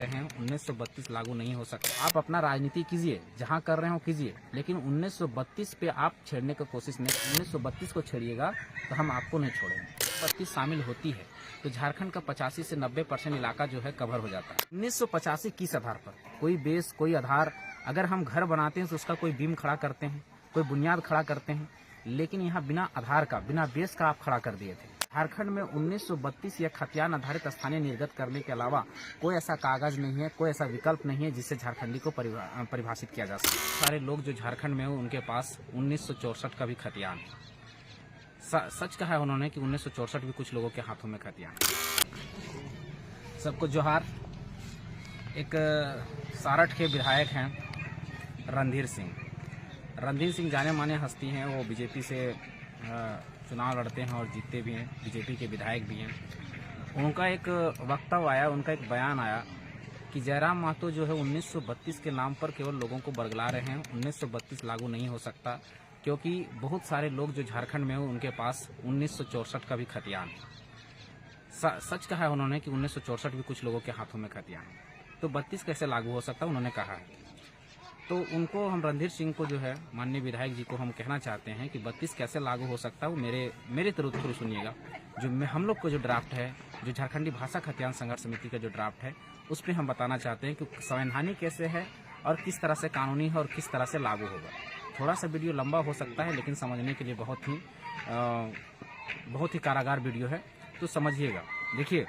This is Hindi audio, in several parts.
हैं 1932 लागू नहीं हो सकता। आप अपना राजनीति कीजिए, जहां कर रहे हो कीजिए, लेकिन 1932 पे आप छेड़ने की कोशिश नहीं। 1932 को छेड़िएगा तो हम आपको नहीं छोड़ेंगे। 32 शामिल होती है तो झारखंड का 85 से 90% इलाका जो है कवर हो जाता है। 1985 किस आधार पर? कोई बेस, कोई आधार। अगर हम घर बनाते हैं तो उसका कोई बीम खड़ा करते हैं, कोई बुनियाद खड़ा करते हैं, लेकिन यहाँ बिना आधार का, बिना बेस का आप खड़ा कर दिए थे। झारखंड में 1932 या खतियान आधारित स्थानीय निर्गत करने के अलावा कोई ऐसा कागज नहीं है, कोई ऐसा विकल्प नहीं है जिससे झारखंडी को परिभाषित किया जा सके। सारे लोग जो झारखंड में हो उनके पास 1964 का भी खतियान है। सच कहा है उन्होंने कि 1964 भी कुछ लोगों के हाथों में खतियान है। सबको जोहार। एक सारठ के विधायक हैं रणधीर सिंह। रणधीर सिंह जाने माने हस्ती हैं। वो बीजेपी से चुनाव लड़ते हैं और जीतते भी हैं, बीजेपी के विधायक भी हैं। उनका एक वक्तव्य आया, उनका एक बयान आया कि जयराम महतो जो है 1932 के नाम पर केवल लोगों को बरगला रहे हैं। 1932 लागू नहीं हो सकता क्योंकि बहुत सारे लोग जो झारखंड में हो उनके पास 1964 का भी खतियान है। सच कहा है उन्होंने कि 1964 भी कुछ लोगों के हाथों में खतियान है, तो 32 कैसे लागू हो सकता उन्होंने कहा है। तो उनको, हम रणधीर सिंह को जो है, माननीय विधायक जी को हम कहना चाहते हैं कि 32 कैसे लागू हो सकता है। वो मेरे तरफ थोड़ी सुनिएगा। जो हम लोग को जो ड्राफ्ट है, जो झारखंडी भाषा खतियान संघर्ष समिति का जो ड्राफ्ट है, उस पर हम बताना चाहते हैं कि संवैधानिक कैसे है और किस तरह से कानूनी है और किस तरह से लागू होगा। थोड़ा सा वीडियो लंबा हो सकता है लेकिन समझने के लिए बहुत ही कारागार वीडियो है, तो समझिएगा। देखिए,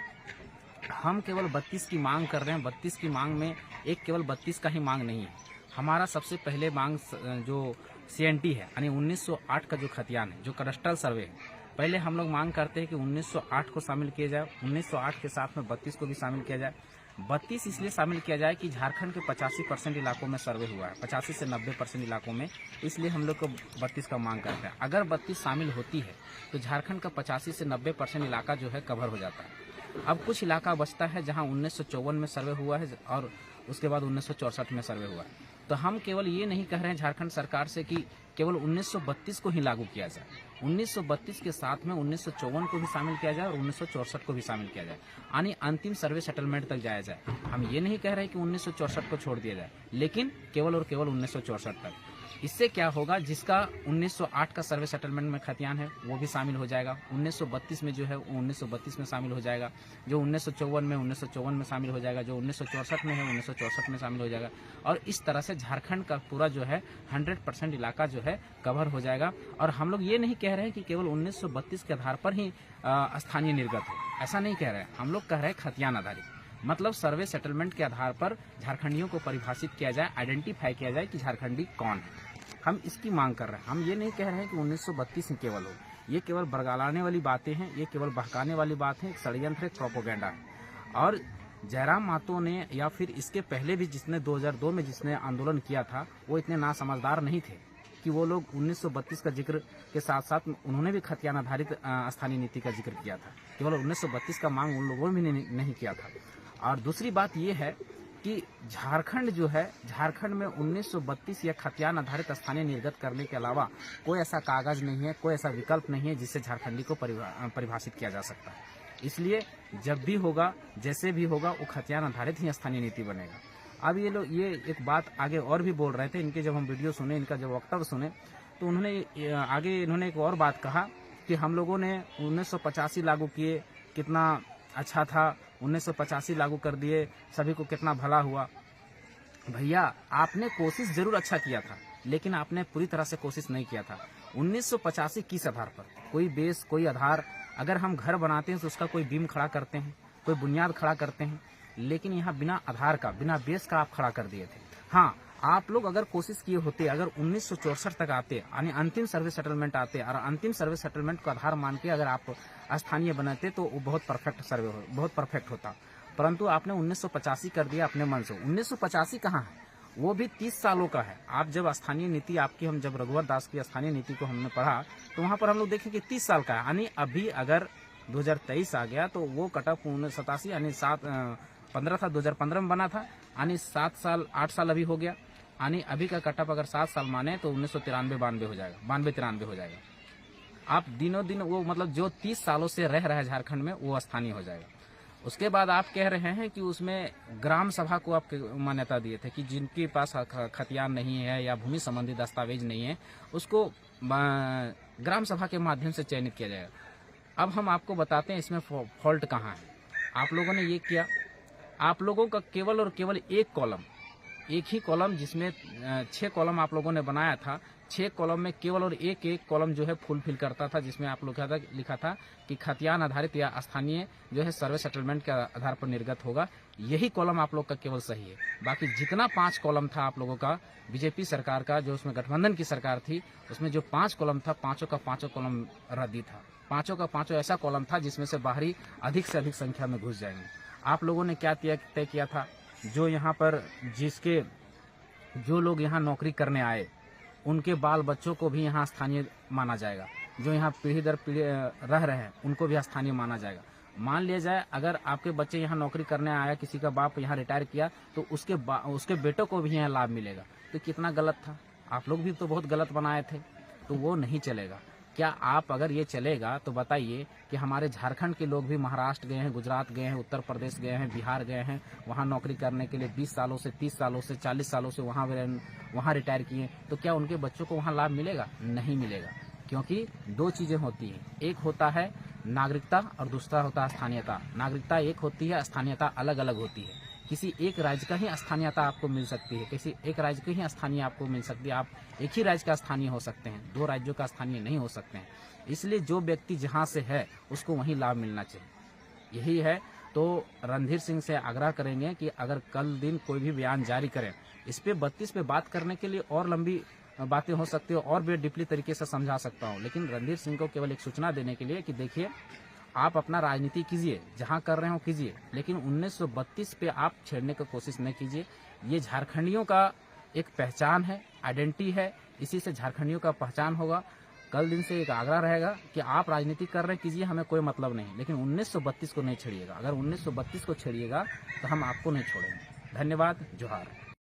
हम केवल 32 की मांग कर रहे हैं। 32 की मांग में एक केवल 32 का ही मांग नहीं है। हमारा सबसे पहले मांग जो CNT है, यानी 1908 का जो खतियान है, जो कडस्ट्रल सर्वे है, पहले हम लोग मांग करते हैं कि 1908 को शामिल किया जाए। 1908 के साथ में 32 को भी शामिल किया जाए। 32 इसलिए शामिल किया जाए कि झारखंड के 85% इलाकों में सर्वे हुआ है, 85 से 90% इलाकों में, इसलिए हम लोग को 32 का मांग करते हैं। अगर 32 शामिल होती है तो झारखंड का 85 से 90% इलाका जो है कवर हो जाता है। अब कुछ इलाका बचता है जहां 1954 में सर्वे हुआ है और उसके बाद 1964 में सर्वे हुआ है। तो हम केवल ये नहीं कह रहे हैं झारखंड सरकार से कि केवल 1932 को ही लागू किया जाए। 1932 के साथ में 1954 को भी शामिल किया जाए और 1964 को भी शामिल किया जाए, यानी अंतिम सर्वे सेटलमेंट तक जाया जाए। हम ये नहीं कह रहे कि 1964 को छोड़ दिया जाए, लेकिन केवल और केवल 1964 तक। इससे क्या होगा, जिसका 1908 का सर्वे सेटलमेंट में खतियान है वो भी शामिल हो जाएगा। 1932 में जो है वो 1932 में शामिल हो जाएगा। जो 1954 में 1954 में शामिल हो जाएगा। जो 1964 में है 1964 में शामिल हो जाएगा। और इस तरह से झारखंड का पूरा जो है 100% इलाका जो है कवर हो जाएगा। और हम लोग ये नहीं कह रहे हैं कि केवल 1932 के आधार पर ही स्थानीय निर्गत हो, ऐसा नहीं कह रहे हैं। हम लोग कह रहे हैं खतियान आधारित, मतलब सर्वे सेटलमेंट के आधार पर झारखंडियों को परिभाषित किया जाए, आइडेंटिफाई किया जाए कि झारखंडी कौन है। हम इसकी मांग कर रहे हैं। हम ये नहीं कह रहे हैं कि 1932 ही केवल हो। ये केवल बरगलाने वाली बातें हैं, ये केवल बहकाने वाली बात है, एक षड्यंत्र, एक प्रोपोगेंडा है। और जयराम महतो ने या फिर इसके पहले भी जिसने 2002 में जिसने आंदोलन किया था, वो इतने नासमझदार नहीं थे कि वो लोग 1932 का जिक्र के साथ साथ उन्होंने भी खतियान आधारित स्थानीय नीति का जिक्र किया था। केवल 1932 का मांग उन लोगों ने भी नहीं किया था। और दूसरी बात ये है कि झारखंड जो है, झारखंड में 1932 या खतियान आधारित स्थानीय निर्गत करने के अलावा कोई ऐसा कागज नहीं है, कोई ऐसा विकल्प नहीं है जिससे झारखंडी को परिभाषित किया जा सकता है। इसलिए जब भी होगा, जैसे भी होगा, वो खतियान आधारित ही स्थानीय नीति बनेगा। अब ये लोग ये एक बात आगे और भी बोल रहे थे। इनके जब हम वीडियो सुने, इनका जब वक्तव्य सुने, तो इन्होंने एक और बात कहा कि हम लोगों ने 1985 लागू किए, कितना अच्छा था, 1985 लागू कर दिए, सभी को कितना भला हुआ। भैया, आपने कोशिश जरूर अच्छा किया था, लेकिन आपने पूरी तरह से कोशिश नहीं किया था। 1985 किस आधार पर? कोई बेस, कोई आधार। अगर हम घर बनाते हैं तो उसका कोई बीम खड़ा करते हैं, कोई बुनियाद खड़ा करते हैं, लेकिन यहाँ बिना आधार का, बिना बेस का आप खड़ा कर दिए थे। हाँ, आप लोग अगर कोशिश किए होते, अगर 1964 तक आते, यानी अंतिम सर्वे सेटलमेंट आते, और अंतिम सर्वे सेटलमेंट को आधार मान के अगर आप स्थानीय बनाते तो वो बहुत परफेक्ट होता। परंतु आपने 1985 कर दिया अपने मन से। 1985 कहाँ है? वो भी 30 सालों का है। आप जब स्थानीय नीति आपकी, हम जब रघुवर दास की स्थानीय नीति को हमने पढ़ा तो वहाँ पर हम लोग देखें कि 30 साल का है। यानी अभी अगर 2023 आ गया तो वो कटअप 87 यानी 15 था, 2015 में बना था, यानी 7 साल 8 साल अभी हो गया। यानी अभी का कटअप अगर 7 साल माने तो 1993-92 हो जाएगा, 92-93 हो जाएगा। आप दिनों दिन वो, मतलब जो 30 सालों से रह रहा है झारखंड में, वो स्थानीय हो जाएगा। उसके बाद आप कह रहे हैं कि उसमें ग्राम सभा को आप मान्यता दिए थे कि जिनके पास खतियान नहीं है या भूमि संबंधी दस्तावेज नहीं है उसको ग्राम सभा के माध्यम से चयनित किया जाएगा। अब हम आपको बताते हैं इसमें फॉल्ट कहाँ है। आप लोगों ने ये किया, आप लोगों का केवल और केवल एक ही कॉलम जिसमें 6 कॉलम आप लोगों ने बनाया था, 6 कॉलम में केवल और एक कॉलम जो है फुलफिल करता था, जिसमें आप लोग लिखा था कि खतियान आधारित या स्थानीय जो है सर्वे सेटलमेंट के आधार पर निर्गत होगा। यही कॉलम आप लोग का केवल सही है। बाकी जितना 5 कॉलम था आप लोगों का बीजेपी सरकार का, जो उसमें गठबंधन की सरकार थी, उसमें जो 5 कॉलम था, पांचों का पांचों कॉलम रद्दी था। पांचों का पांचों ऐसा कॉलम था जिसमें से बाहरी अधिक से अधिक संख्या में घुस जाएंगे। आप लोगों ने क्या तय किया था, जो यहाँ पर जो लोग यहाँ नौकरी करने आए उनके बाल बच्चों को भी यहाँ स्थानीय माना जाएगा, जो यहाँ पीढ़ी दर पीढ़ी रह रहे हैं उनको भी स्थानीय माना जाएगा। मान लिया जाए अगर आपके बच्चे यहाँ नौकरी करने आया, किसी का बाप यहाँ रिटायर किया, तो उसके बेटों को भी यहाँ लाभ मिलेगा। तो कितना गलत था, आप लोग भी तो बहुत गलत बनाए थे। तो वो नहीं चलेगा। क्या आप अगर ये चलेगा तो बताइए कि हमारे झारखंड के लोग भी महाराष्ट्र गए हैं, गुजरात गए हैं, उत्तर प्रदेश गए हैं, बिहार गए हैं, वहाँ नौकरी करने के लिए 20 सालों से 30 सालों से 40 सालों से वहाँ रिटायर किए, तो क्या उनके बच्चों को वहाँ लाभ मिलेगा? नहीं मिलेगा। क्योंकि 2 चीज़ें होती हैं, एक होता है नागरिकता और दूसरा होता है स्थानीयता। नागरिकता एक होती है, स्थानीयता अलग अलग होती है। किसी एक राज्य का ही स्थानीयता आपको मिल सकती है, किसी एक राज्य की ही स्थानीय आपको मिल सकती है। आप एक ही राज्य का स्थानीय हो सकते हैं, 2 राज्यों का स्थानीय नहीं हो सकते हैं। इसलिए जो व्यक्ति जहाँ से है उसको वहीं लाभ मिलना चाहिए, यही है। तो रणधीर सिंह से आग्रह करेंगे कि अगर कल दिन कोई भी बयान जारी करें, इस पे 32 पे बात करने के लिए और लंबी बातें हो सकती है और भी डीपली तरीके से समझा सकता हूँ, लेकिन रणधीर सिंह को केवल एक सूचना देने के लिए कि देखिए, आप अपना राजनीति कीजिए, जहां कर रहे हो कीजिए, लेकिन 1932 पे आप छेड़ने की कोशिश न कीजिए। ये झारखंडियों का एक पहचान है, आइडेंटिटी है, इसी से झारखंडियों का पहचान होगा। कल दिन से एक आग्रह रहेगा कि आप राजनीति कर रहे कीजिए, हमें कोई मतलब नहीं, लेकिन 1932 को नहीं छेड़िएगा। अगर 1932 को छेड़िएगा तो हम आपको नहीं छोड़ेंगे। धन्यवाद। जोहार।